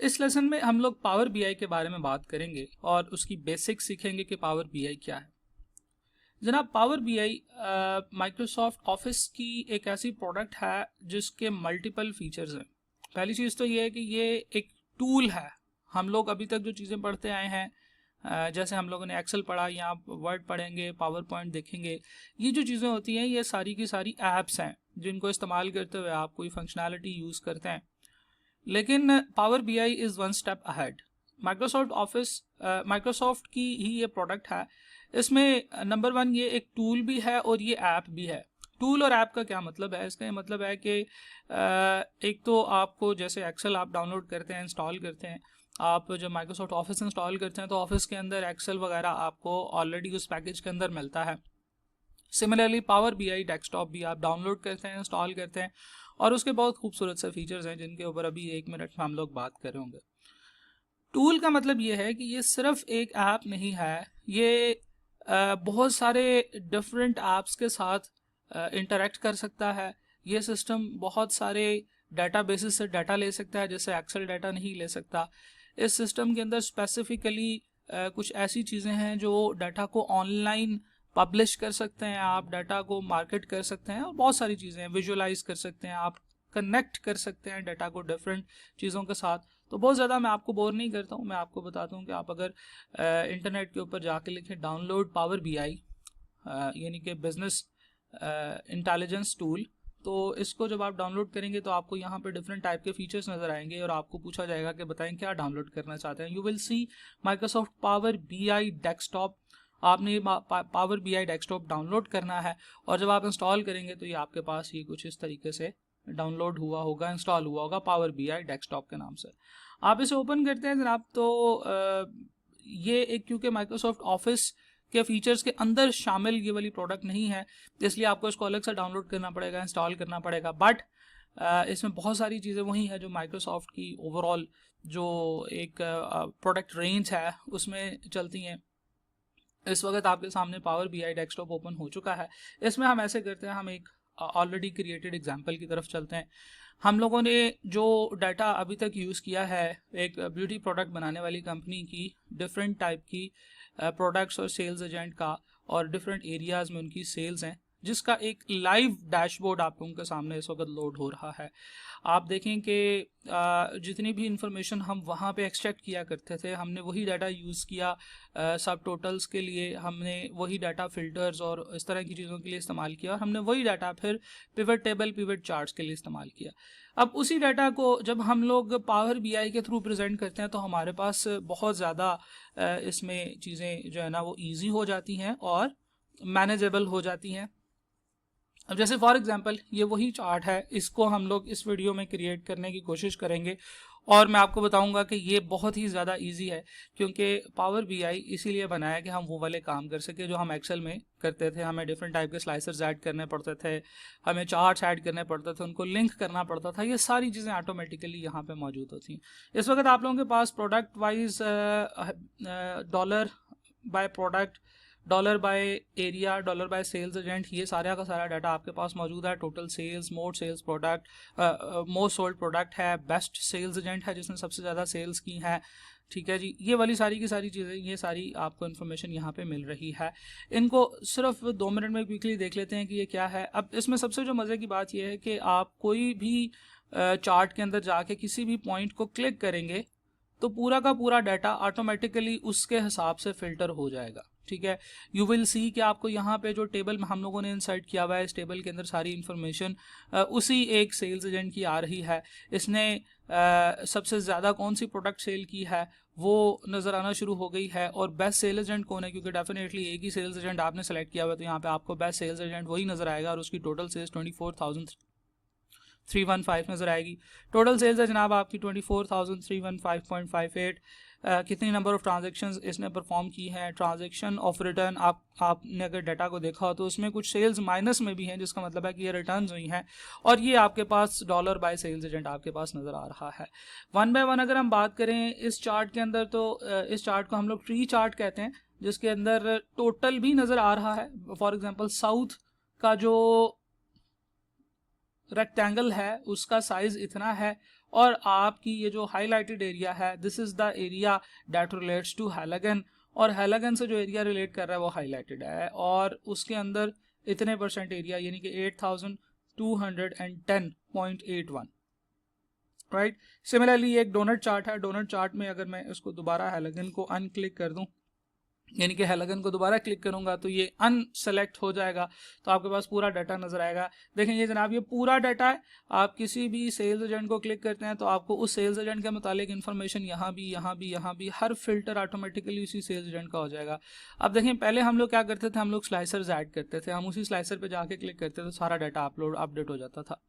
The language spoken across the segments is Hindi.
इस लेसन में हम लोग पावर बीआई के बारे में बात करेंगे और उसकी बेसिक्स सीखेंगे कि पावर बीआई क्या है। जनाब, पावर बीआई माइक्रोसॉफ्ट ऑफिस की एक ऐसी प्रोडक्ट है जिसके मल्टीपल फीचर्स हैं। पहली चीज़ तो ये है कि ये एक टूल है। हम लोग अभी तक जो चीज़ें पढ़ते आए हैं, जैसे हम लोगों ने एक्सेल पढ़ा या वर्ड पढ़ेंगे, पावर पॉइंट देखेंगे, ये जो चीज़ें होती हैं ये सारी की सारी ऐप्स हैं जिनको इस्तेमाल करते हुए आप कोई फंक्शनैलिटी यूज़ करते हैं। लेकिन power BI is one step ahead. Microsoft की ही ये प्रोडक्ट है। इसमें नंबर वन ये एक टूल भी है और ये ऐप भी है। टूल और ऐप का क्या मतलब है? इसका ये मतलब है कि एक तो आपको जैसे एक्सेल आप डाउनलोड करते हैं, इंस्टॉल करते हैं, आप जब माइक्रोसॉफ्ट ऑफिस इंस्टॉल करते हैं तो ऑफिस के अंदर एक्सेल वगैरह आपको ऑलरेडी उस पैकेज के अंदर मिलता है। सिमिलरली पावर बीआई डेस्कटॉप भी आप डाउनलोड करते हैं, इंस्टॉल करते हैं, और उसके बहुत खूबसूरत से फीचर्स हैं जिनके ऊपर अभी 1 मिनट में हम लोग बात कर रहे होंगे। टूल का मतलब ये है कि ये सिर्फ एक ऐप नहीं है, ये बहुत सारे डिफरेंट ऐप्स के साथ इंटरेक्ट कर सकता है। ये सिस्टम बहुत सारे डाटाबेसेस से डाटा ले सकता है जैसे एक्सेल डाटा नहीं ले सकता। इस सिस्टम के अंदर स्पेसिफिकली कुछ ऐसी चीज़ें हैं जो डाटा को ऑनलाइन पब्लिश कर सकते हैं, आप डाटा को मार्केट कर सकते हैं, और बहुत सारी चीज़ें हैं, विजुअलाइज कर सकते हैं, आप कनेक्ट कर सकते हैं डाटा को डिफरेंट चीज़ों के साथ। तो बहुत ज़्यादा मैं आपको बोर नहीं करता हूँ, मैं आपको बताता हूँ कि आप अगर इंटरनेट के ऊपर जाके लिखें डाउनलोड पावर बीआई यानी कि बिजनेस इंटेलिजेंस टूल, तो इसको जब आप डाउनलोड करेंगे तो आपको यहाँ पे डिफरेंट टाइप के फीचर्स नज़र आएंगे और आपको पूछा जाएगा कि बताएं क्या डाउनलोड करना चाहते हैं। You will see Microsoft Power BI Desktop. आपने ये पावर बीआई डेस्कटॉप डाउनलोड करना है और जब आप इंस्टॉल करेंगे तो ये आपके पास ये कुछ इस तरीके से डाउनलोड हुआ होगा, इंस्टॉल हुआ होगा पावर बीआई डेस्कटॉप के नाम से। आप इसे ओपन करते हैं जनाब, तो ये एक क्योंकि माइक्रोसॉफ्ट ऑफिस के फीचर्स के अंदर शामिल ये वाली प्रोडक्ट नहीं है, इसलिए आपको इसको अलग से डाउनलोड करना पड़ेगा, इंस्टॉल करना पड़ेगा। बट इसमें बहुत सारी चीज़ें वही है जो माइक्रोसॉफ्ट की ओवरऑल जो एक प्रोडक्ट रेंज है उसमें चलती हैं। इस वक्त आपके सामने पावर बीआई डेस्कटॉप ओपन हो चुका है। इसमें हम ऐसे करते हैं, हम एक ऑलरेडी क्रिएटेड एग्जाम्पल की तरफ चलते हैं। हम लोगों ने जो डाटा अभी तक यूज़ किया है एक ब्यूटी प्रोडक्ट बनाने वाली कंपनी की डिफरेंट टाइप की प्रोडक्ट्स और सेल्स एजेंट का, और डिफरेंट एरियाज़ में उनकी सेल्स हैं, जिसका एक लाइव डैशबोर्ड आप लोगों के सामने इस वक्त लोड हो रहा है। आप देखें कि जितनी भी इंफॉर्मेशन हम वहाँ पे एक्सट्रैक्ट किया करते थे हमने वही डाटा यूज़ किया, सब टोटल्स के लिए हमने वही डाटा फिल्टर्स और इस तरह की चीज़ों के लिए इस्तेमाल किया, और हमने वही डाटा फिर पिवट टेबल, पिवट चार्ट्स के लिए इस्तेमाल किया। अब उसी डाटा को जब हम लोग पावर बीआई के थ्रू प्रेजेंट करते हैं तो हमारे पास बहुत ज़्यादा इसमें चीज़ें जो है ना वो ईजी हो जाती हैं और मैनेजेबल हो जाती हैं। अब जैसे फॉर एग्जांपल ये वही चार्ट है, इसको हम लोग इस वीडियो में क्रिएट करने की कोशिश करेंगे और मैं आपको बताऊंगा कि ये बहुत ही ज़्यादा इजी है, क्योंकि पावर बीआई इसीलिए बनाया कि हम वो वाले काम कर सके जो हम एक्सेल में करते थे। हमें डिफरेंट टाइप के स्लाइसर्स ऐड करने पड़ते थे, हमें चार्ट्स ऐड करने पड़ते थे, उनको लिंक करना पड़ता था। ये सारी चीज़ें ऑटोमेटिकली यहाँ पे मौजूद होती हैं। इस वक्त आप लोगों के पास product wise dollar by product, dollar by area, dollar by sales agent, ये सारा का सारा डाटा आपके पास मौजूद है। Total sales, mode sales product, most sold product है, बेस्ट सेल्स एजेंट है जिसने सबसे ज़्यादा सेल्स की हैं, ठीक है जी। ये वाली सारी की सारी चीज़ें, ये सारी आपको इन्फॉर्मेशन यहाँ पे मिल रही है। इनको सिर्फ 2 मिनट में क्विकली देख लेते हैं कि ये क्या है। अब इसमें सबसे जो मज़े की बात यह है कि आप कोई भी चार्ट के अंदर जाके किसी भी पॉइंट को क्लिक करेंगे तो पूरा का पूरा डाटा ऑटोमेटिकली उसके हिसाब से फिल्टर हो जाएगा, ठीक है। यू विल सी कि आपको यहाँ पे जो टेबल में हम लोगों ने इंसर्ट किया हुआ है, इस टेबल के अंदर सारी इन्फॉर्मेशन उसी एक सेल्स एजेंट की आ रही है। इसने सबसे ज़्यादा कौन सी प्रोडक्ट सेल की है वो नज़र आना शुरू हो गई है, और बेस्ट सेल एजेंट कौन है, क्योंकि डेफिनेटली एक ही सेल्स एजेंट आपने सेलेक्ट किया हुआ है तो यहाँ पे आपको बेस्ट सेल्स एजेंट वही नज़र आएगा, और उसकी टोटल सेल्स 24,315 नज़र आएगी। टोटल सेल्स है जनाब आपकी 24,315.58। कितनी नंबर ऑफ ट्रांजेक्शन्स इसने परफॉर्म की हैं, ट्रांजेक्शन ऑफ रिटर्न, आपने अगर डाटा को देखा हो तो उसमें कुछ सेल्स माइनस में भी हैं, जिसका मतलब है कि ये रिटर्न्स हुई हैं, और ये आपके पास डॉलर बाय सेल्स एजेंट आपके पास नज़र आ रहा है। वन बाय वन अगर हम बात करें इस चार्ट के अंदर, तो इस चार्ट को हम लोग ट्री चार्ट कहते हैं, जिसके अंदर टोटल भी नज़र आ रहा है। फॉर एग्जाम्पल साउथ का जो रेक्टेंगल है उसका साइज इतना है, और आपकी ये जो हाईलाइटेड एरिया है this is the area that relates to halogen, और हैलोजन से जो एरिया रिलेट कर रहा है वो हाईलाइटेड है और उसके अंदर इतने परसेंट एरिया यानी कि 8210.81, राइट। सिमिलरली एक डोनट चार्ट है, डोनट चार्ट में अगर मैं इसको दोबारा हैलोजन को अनक्लिक कर दूं यानी कि हैलोजन को दोबारा क्लिक करूंगा तो ये अनसेलेक्ट हो जाएगा, तो आपके पास पूरा डाटा नजर आएगा। देखें ये जनाब ये पूरा डाटा है। आप किसी भी सेल्स एजेंट को क्लिक करते हैं तो आपको उस सेल्स एजेंट के मुतालिक इन्फॉर्मेशन यहाँ भी यहाँ भी यहाँ भी हर फिल्टर ऑटोमेटिकली उसी सेल्स एजेंट का हो जाएगा। अब देखें पहले हम लोग क्या करते थे, हम लोग स्लाइसर्स ऐड करते थे, हम उसी स्लाइसर पर जाके क्लिक करते थे तो सारा डाटा अपडेट हो जाता था।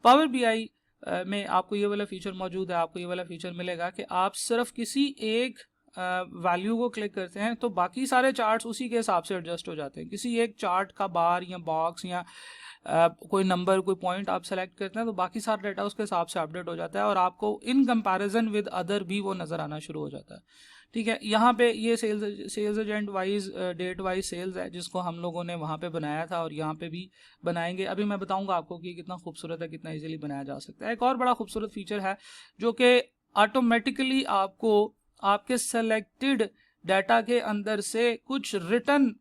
पावर BI में आपको ये वाला फीचर मौजूद है, आपको ये वाला फीचर मिलेगा कि आप सिर्फ किसी एक वैल्यू को क्लिक करते हैं तो बाकी सारे चार्ट्स उसी के हिसाब से एडजस्ट हो जाते हैं। किसी एक चार्ट का बार या बॉक्स या कोई नंबर कोई पॉइंट आप सेलेक्ट करते हैं तो बाकी सारा डाटा उसके हिसाब से अपडेट हो जाता है और आपको इन कंपैरिजन विद अदर भी वो नज़र आना शुरू हो जाता है। ठीक है, यहाँ पे ये sales agent wise date wise sales है जिसको हम लोगों ने वहाँ पे बनाया था और यहाँ पे भी बनाएंगे। अभी मैं बताऊँगा आपको कि कितना खूबसूरत है, कितना ईजिली बनाया जा सकता है। एक और बड़ा खूबसूरत फीचर है जो कि ऑटोमेटिकली आपको आपके सेलेक्टेड डाटा के अंदर से कुछ रिटन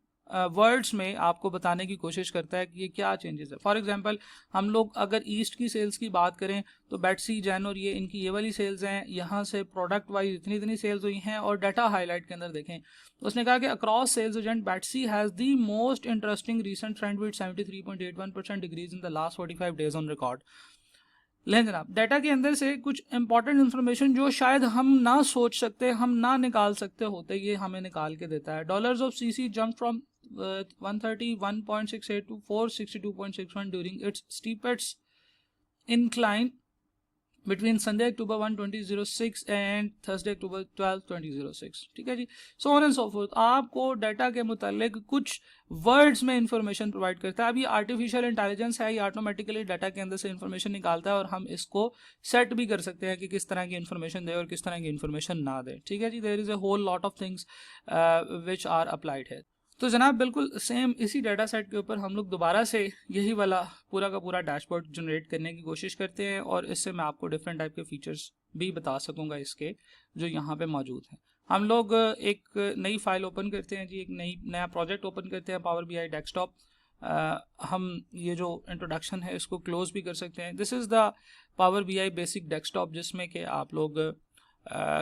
वर्ड्स में आपको बताने की कोशिश करता है कि ये क्या चेंजेस है। फॉर एग्जांपल हम लोग अगर ईस्ट की सेल्स की बात करें तो बेटसी, जैन और ये इनकी ये वाली सेल्स हैं, यहाँ से प्रोडक्ट वाइज इतनी इतनी सेल्स हुई हैं और डाटा हाईलाइट के अंदर देखें तो उसने कहा कि across sales agent Betsy has the most interesting recent trend with 73.81% decrease in the last 45 days on record. लें जनाब डाटा के अंदर से कुछ इंपॉर्टेंट इन्फॉर्मेशन जो शायद हम ना सोच सकते, हम ना निकाल सकते होते, ये हमें निकाल के देता है। Dollars of CC jump from 131.68 to 462.61 during its steepest incline between Sunday October 1, 2006 and Thursday October 12, 2006। ठीक है जी, so on and so forth। आपको डाटा के मुतालिक कुछ वर्ड्स में इंफॉर्मेशन प्रोवाइड करता है। अब ये आर्टिफिशियल इंटेलिजेंस है, ये ऑटोमेटिकली डाटा के अंदर से इंफॉर्मेशन निकालता है और हम इसको सेट भी कर सकते हैं कि किस तरह की इंफॉर्मेशन दे और किस तरह की इंफॉर्मेशन ना दे। ठीक है जी, there is a whole lot of things which are applied है। तो जनाब बिल्कुल सेम इसी डाटा सेट के ऊपर हम लोग दोबारा से यही वाला पूरा का पूरा डैशबोर्ड जनरेट करने की कोशिश करते हैं और इससे मैं आपको डिफरेंट टाइप के फीचर्स भी बता सकूंगा इसके जो यहाँ पे मौजूद हैं। हम लोग एक नई फाइल ओपन करते हैं जी, एक नया प्रोजेक्ट ओपन करते हैं पावर BI डेस्कटॉप। हम ये जो इंट्रोडक्शन है इसको क्लोज भी कर सकते हैं। This is the power BI basic desktop जिसमें कि आप लोग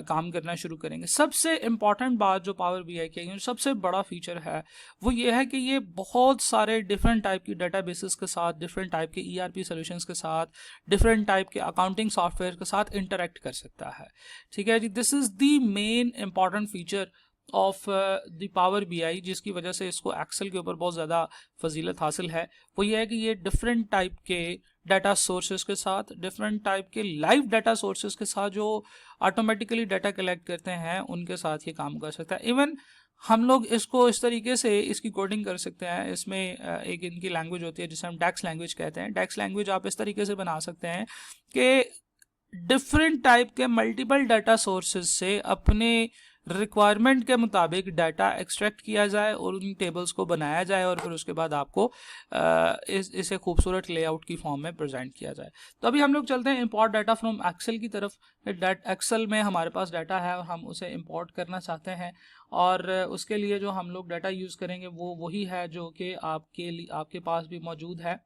काम करना शुरू करेंगे। सबसे इम्पॉर्टेंट बात जो पावर BI की सबसे बड़ा फीचर है वो ये है कि ये बहुत सारे डिफरेंट टाइप की डेटाबेसेस के साथ, डिफरेंट टाइप के ERP सॉल्यूशंस के साथ, डिफरेंट टाइप के अकाउंटिंग सॉफ्टवेयर के साथ इंटरेक्ट कर सकता है। ठीक है जी, this is the main important feature of the power BI जिसकी वजह से इसको एक्सेल के ऊपर बहुत ज़्यादा फजीलत हासिल है। वो ये है कि ये डिफरेंट टाइप के डाटा सोर्सेज के साथ, डिफरेंट टाइप के लाइव डाटा सोर्सेज के साथ जो ऑटोमेटिकली डाटा कलेक्ट करते हैं उनके साथ ये काम कर सकता है। इवन हम लोग इसको इस तरीके से इसकी कोडिंग कर सकते हैं। इसमें एक इनकी लैंग्वेज होती है जिसे हम डेक्स लैंग्वेज कहते हैं। डेक्स लैंग्वेज आप इस तरीके से बना सकते हैं कि डिफरेंट टाइप के मल्टीपल डाटा सोर्सेज से अपने रिक्वायरमेंट के मुताबिक डाटा एक्सट्रैक्ट किया जाए और उन टेबल्स को बनाया जाए और फिर उसके बाद आपको इसे खूबसूरत लेआउट की फॉर्म में प्रेजेंट किया जाए। तो अभी हम लोग चलते हैं इंपोर्ट डाटा फ्रॉम एक्सेल की तरफ। एक्सेल में हमारे पास डाटा है और हम उसे इंपोर्ट करना चाहते हैं और उसके लिए जो हम लोग डाटा यूज़ करेंगे वो वही है जो कि आपके पास भी मौजूद है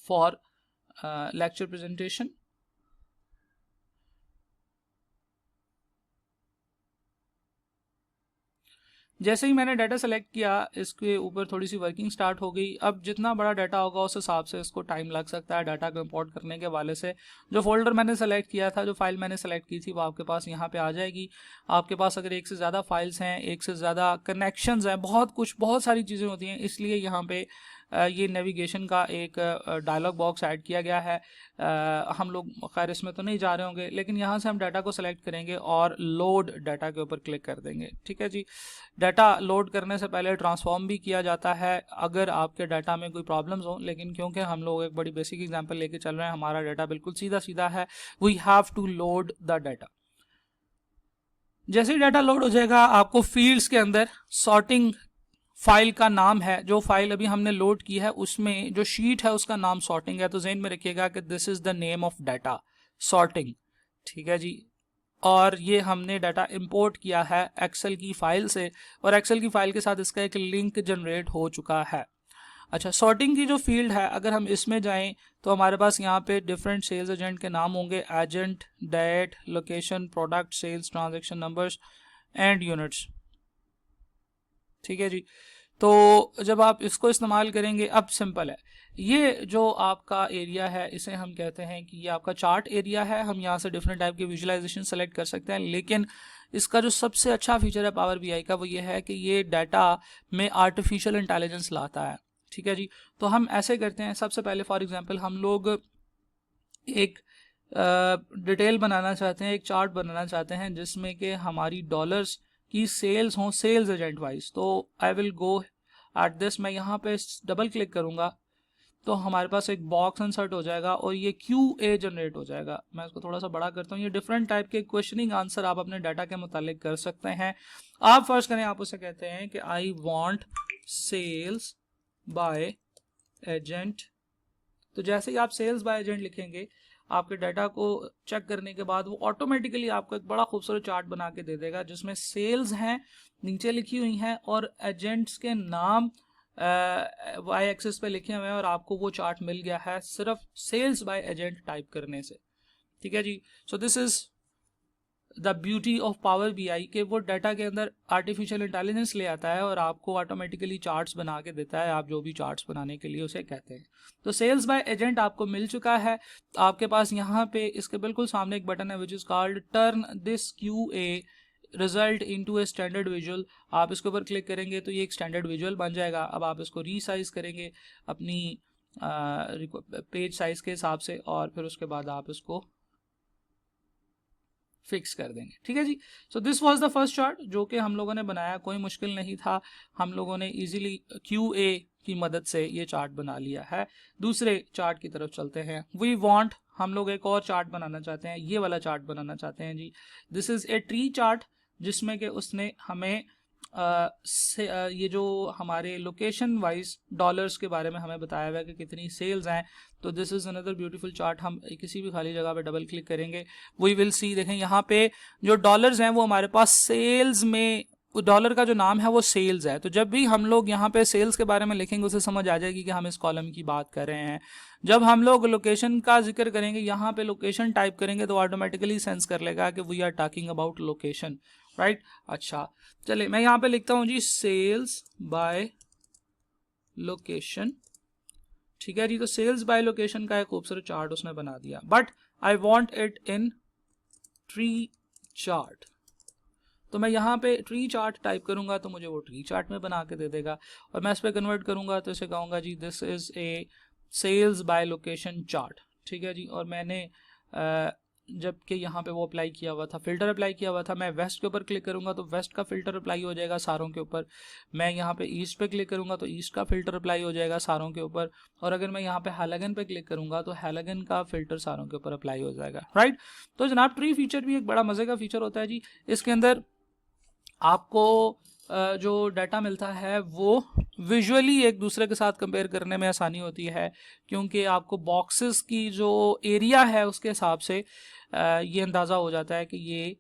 फॉर लेक्चर प्रेजेंटेशन। जैसे ही मैंने डाटा सेलेक्ट किया इसके ऊपर थोड़ी सी वर्किंग स्टार्ट हो गई। अब जितना बड़ा डाटा होगा उस हिसाब से इसको टाइम लग सकता है डाटा को इंपोर्ट करने के वाले से। जो फोल्डर मैंने सेलेक्ट किया था, जो फाइल मैंने सेलेक्ट की थी वो आपके पास यहाँ पे आ जाएगी। आपके पास अगर एक से ज़्यादा फाइल्स हैं, एक से ज़्यादा कनेक्शंस हैं, बहुत सारी चीज़ें होती हैं, इसलिए यहाँ पे ये नेविगेशन का एक डायलॉग बॉक्स ऐड किया गया है। हम लोग खैर इसमें तो नहीं जा रहे होंगे, लेकिन यहाँ से हम डाटा को सेलेक्ट करेंगे और लोड डाटा के ऊपर क्लिक कर देंगे। ठीक है जी, डाटा लोड करने से पहले ट्रांसफॉर्म भी किया जाता है अगर आपके डाटा में कोई प्रॉब्लम्स हो, लेकिन क्योंकि हम लोग एक बड़ी बेसिक एग्जांपल लेके चल रहे हैं, हमारा डाटा बिल्कुल सीधा सीधा है। We have to load the data. जैसे ही डाटा लोड हो जाएगा आपको फील्ड्स के अंदर सॉर्टिंग फाइल का नाम है, जो फाइल अभी हमने लोड की है उसमें जो शीट है उसका नाम सॉर्टिंग है, तो ज़हन में रखिएगा कि this is the name of data sorting, ठीक है जी। और ये हमने डाटा इंपोर्ट किया है एक्सेल की फाइल से, और एक्सेल की फाइल के साथ इसका एक लिंक जनरेट हो चुका है। अच्छा, सॉर्टिंग की जो फील्ड है, अगर हम इसमें जाएं तो हमारे पास यहाँ पे डिफरेंट सेल्स एजेंट के नाम होंगे, agent, date, location, product, sales, transaction numbers and units, ठीक है जी। तो जब आप इसको इस्तेमाल करेंगे, अब सिंपल है, ये जो आपका एरिया है इसे हम कहते हैं कि ये आपका चार्ट एरिया है। हम यहाँ से डिफरेंट टाइप के विजुअलाइजेशन सेलेक्ट कर सकते हैं, लेकिन इसका जो सबसे अच्छा फीचर है पावर बीआई का वो ये है कि ये डाटा में आर्टिफिशियल इंटेलिजेंस लाता है, ठीक है जी। तो हम ऐसे करते हैं, सबसे पहले फॉर एग्जांपल हम लोग एक डिटेल बनाना चाहते हैं, एक चार्ट बनाना चाहते हैं जिसमें कि हमारी डॉलर्स की सेल्स हों सेल्स एजेंट वाइज। तो I will go at this, मैं यहाँ पे डबल क्लिक करूँगा तो हमारे पास एक बॉक्स इंसर्ट हो जाएगा और ये QA जनरेट हो जाएगा। मैं इसको थोड़ा सा बड़ा करता हूँ। ये डिफरेंट टाइप के क्वेश्चनिंग आंसर आप अपने डाटा के मुतालिक कर सकते हैं। आप फर्स्ट करें, आप उसे कहते हैं कि I want sales by agent. तो जैसे ही आप सेल्स बाय एजेंट लिखेंगे, आपके डाटा को चेक करने के बाद वो ऑटोमेटिकली आपको एक बड़ा खूबसूरत चार्ट बना के दे देगा जिसमें सेल्स हैं नीचे लिखी हुई हैं और एजेंट्स के नाम वाई एक्सिस पे लिखे हुए हैं, और आपको वो चार्ट मिल गया है सिर्फ सेल्स बाय एजेंट टाइप करने से, ठीक है जी। So this is the beauty of power BI के वो डाटा के अंदर आर्टिफिशियल इंटेलिजेंस ले आता है और आपको ऑटोमेटिकली चार्ट्स बना के देता है, आप जो भी चार्ट्स बनाने के लिए उसे कहते हैं। तो सेल्स बाय एजेंट आपको मिल चुका है। आपके पास यहाँ पे इसके बिल्कुल सामने एक बटन है which is called turn this QA result into a standard visual. आप इसके ऊपर क्लिक करेंगे तो ये एक स्टैंडर्ड विजुअल बन जाएगा। अब आप इसको रीसाइज करेंगे अपनी पेज साइज के हिसाब से और फिर उसके बाद आप इसको फिक्स कर देंगे, ठीक है जी। So this was the first chart जो कि हम लोगों ने बनाया, कोई मुश्किल नहीं था, हम लोगों ने इजीली QA की मदद से ये चार्ट बना लिया है। दूसरे चार्ट की तरफ चलते हैं। वी वांट, हम लोग एक और चार्ट बनाना चाहते हैं, ये वाला चार्ट बनाना चाहते हैं जी। This is a tree chart जिसमें कि उसने हमें ये जो हमारे लोकेशन वाइज डॉलर्स के बारे में हमें बताया हुआ है कि कितनी सेल्स हैं। तो this is another beautiful chart. हम किसी भी खाली जगह पे डबल क्लिक करेंगे, वी विल सी, देखें यहाँ पे जो डॉलर्स हैं वो हमारे पास सेल्स में, डॉलर का जो नाम है वो सेल्स है। तो जब भी हम लोग यहाँ पे सेल्स के बारे में लिखेंगे उसे समझ आ जाएगी कि हम इस कॉलम की बात कर रहे हैं। जब हम लोग लोकेशन का जिक्र करेंगे, यहाँ पे लोकेशन टाइप करेंगे तो ऑटोमेटिकली सेंस कर लेगा कि we are talking about location, right. अच्छा, चलिए मैं यहाँ पे लिखता हूँ जी सेल्स बाय लोकेशन, ठीक है जी। तो सेल्स बाय लोकेशन का एक खूबसूरत चार्ट उसने बना दिया, but I want it in tree chart. तो मैं यहाँ पे ट्री चार्ट टाइप करूंगा तो मुझे वो ट्री चार्ट में बना के दे देगा, और मैं इस पर कन्वर्ट करूंगा तो इसे कहूँगा जी this is a sales by location chart, ठीक है जी। और मैंने जबकि यहाँ पे वो अप्लाई किया हुआ था, फिल्टर अप्लाई किया हुआ था, मैं वेस्ट के ऊपर क्लिक करूंगा तो वेस्ट का फिल्टर अप्लाई हो जाएगा सारों के ऊपर। मैं यहाँ पे ईस्ट पे क्लिक करूंगा तो ईस्ट का फिल्टर अप्लाई हो जाएगा सारों के ऊपर। और अगर मैं यहाँ पे हैलोजन पे क्लिक करूंगा तो हैलोजन का फिल्टर सारों के ऊपर अप्लाई हो जाएगा, राइट। तो जनाब ट्री फीचर भी एक बड़ा मजे का फीचर होता है जी। इसके अंदर आपको जो डाटा मिलता है वो विजुअली एक दूसरे के साथ कंपेयर करने में आसानी होती है, क्योंकि आपको बॉक्सेस की जो एरिया है उसके हिसाब से ये अंदाज़ा हो जाता है कि ये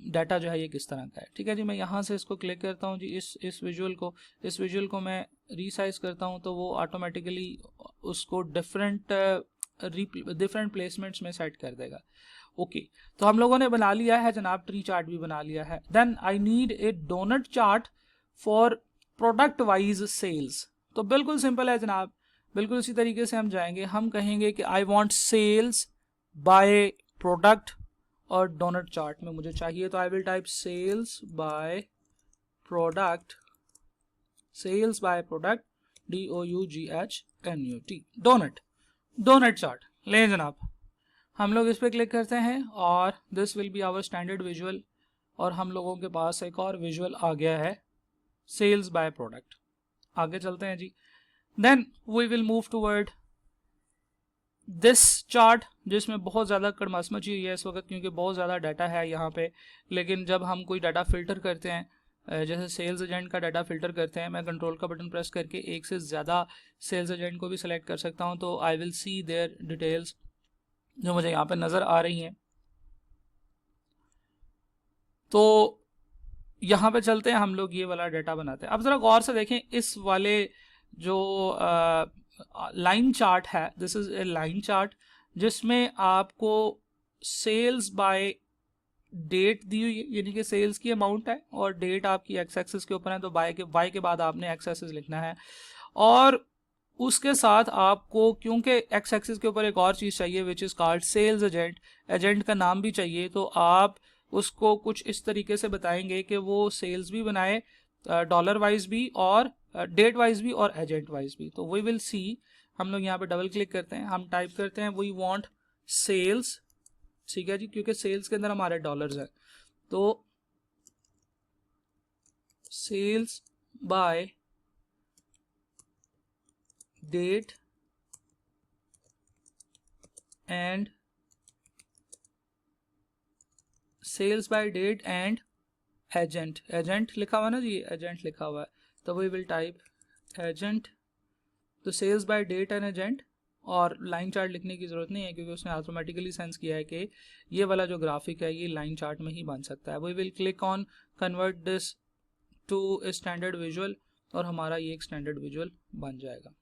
डाटा जो है ये किस तरह का है, ठीक है जी। मैं यहाँ से इसको क्लिक करता हूँ जी, इस विजुअल को मैं रीसाइज करता हूँ तो वो ऑटोमेटिकली उसको डिफरेंट प्लेसमेंट्स में सेट कर देगा। ओके, तो हम लोगों ने बना लिया है जनाब, ट्री चार्ट भी बना लिया है। Then I need a doughnut chart for product wise sales. तो बिल्कुल सिंपल है जनाब, बिल्कुल इसी तरीके से हम जाएंगे, हम कहेंगे कि I want sales by product और डोनट चार्ट में मुझे चाहिए, तो I will type sales by product, sales by product DOUGHNUT, doughnut chart. ले जनाब, हम लोग इस पर क्लिक करते हैं और this will be our standard visual, और हम लोगों के पास एक और विजुअल आ गया है सेल्स बाय प्रोडक्ट। आगे चलते हैं जी। Then we will move toward this chart जिसमें बहुत ज़्यादा कड़मास मची हुई है इस वक्त, क्योंकि बहुत ज़्यादा डाटा है यहाँ पे। लेकिन जब हम कोई डाटा फिल्टर करते हैं, जैसे सेल्स एजेंट का डाटा फिल्टर करते हैं, मैं कंट्रोल का बटन प्रेस करके एक से ज़्यादा सेल्स एजेंट को भी सिलेक्ट कर सकता हूँ, तो I will see their details. जो मुझे यहाँ पे नज़र आ रही हैं। तो यहाँ पे चलते हैं, हम लोग ये वाला डेटा बनाते हैं। अब ज़रा गौर से देखें इस वाले जो लाइन चार्ट है, this is a line chart जिसमें आपको सेल्स बाय डेट दी हुई है, यानी कि सेल्स की अमाउंट है और डेट आपकी एक्स एक्सिस के ऊपर है, तो वाई के बाद आपने एक्स एक्सिस लिखना है। और उसके साथ आपको क्योंकि एक्स एक्सिस के ऊपर एक और चीज़ चाहिए which is called sales agent, agent का नाम भी चाहिए, तो आप उसको कुछ इस तरीके से बताएंगे कि वो सेल्स भी बनाए डॉलर वाइज भी और डेट वाइज भी और एजेंट वाइज भी। तो वी विल सी, हम लोग यहाँ पे डबल क्लिक करते हैं, हम टाइप करते हैं वी वांट सेल्स, ठीक है जी, क्योंकि सेल्स के अंदर हमारे डॉलर्स हैं, तो sales by date and sales by date and agent, agent लिखा हुआ है ना जी, एजेंट लिखा हुआ है, तो वी विल टाइप एजेंट, तो sales by date and agent, और लाइन चार्ट लिखने की ज़रूरत नहीं है क्योंकि उसने ऑटोमेटिकली सेंस किया है कि ये वाला जो ग्राफिक है ये लाइन चार्ट में ही बन सकता है। We will click on convert this to standard visual, और हमारा ये एक स्टैंडर्ड विजुअल बन जाएगा।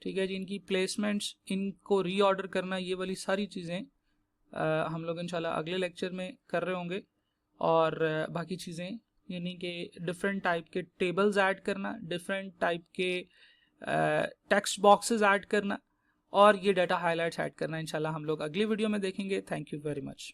ठीक है जी, इनकी प्लेसमेंट्स, इनको रीऑर्डर करना, ये वाली सारी चीज़ें हम लोग इंशाल्लाह अगले लेक्चर में कर रहे होंगे। और बाकी चीज़ें यानी कि डिफरेंट टाइप के टेबल्स ऐड करना, डिफरेंट टाइप के टेक्स्ट बॉक्सेस ऐड करना और ये डाटा हाइलाइट्स ऐड करना इंशाल्लाह हम लोग अगली वीडियो में देखेंगे। Thank you very much.